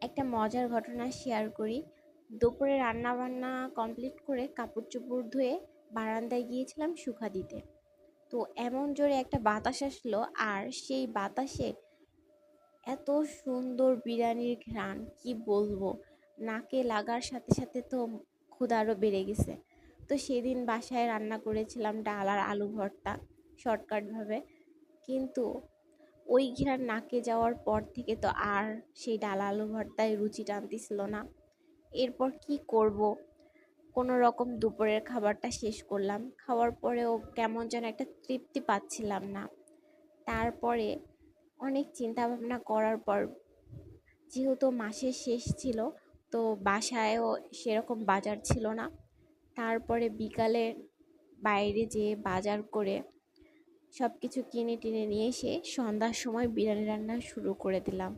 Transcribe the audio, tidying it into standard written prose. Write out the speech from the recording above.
একটা মজার ঘটনা শেয়ার করি। দুপুরে রান্না বান্না কমপ্লিট করে কাপড় চোপড় ধুয়ে বারান্দায় গিয়েছিলাম শুকা দিতে। তো এমন জোরে একটা বাতাস আসলো, আর সেই বাতাসে এত সুন্দর বিরিয়ানির ঘ্রাণ কি বলবো। নাকে লাগার সাথে সাথে তো ক্ষুধা আরো বেড়ে গেছে। তো সেদিন বাসায় রান্না করেছিলাম ডাল আর আলু ভর্তা, শর্টকাট ভাবে। কিন্তু ওই ঘ্রাণ নাকে যাওয়ার পর থেকে তো আর সেই ডাল আলু ভর্তায় রুচি টানতেছিল না। এরপর কি করব, কোনো রকম দুপুরের খাবারটা শেষ করলাম। খাওয়ার পরেও কেমন যেন একটা তৃপ্তি পাচ্ছিলাম না। তারপরে অনেক চিন্তা ভাবনা করার পর, যেহেতু মাসের শেষ ছিল, তো বাসায়ও সেরকম বাজার ছিল না। তারপরে বিকালে বাইরে যেয়ে বাজার করে সব কিছু কিনে টিনে নিয়ে এসে সন্ধ্যার সময় বিরিয়ানি রান্না শুরু করে দিলাম।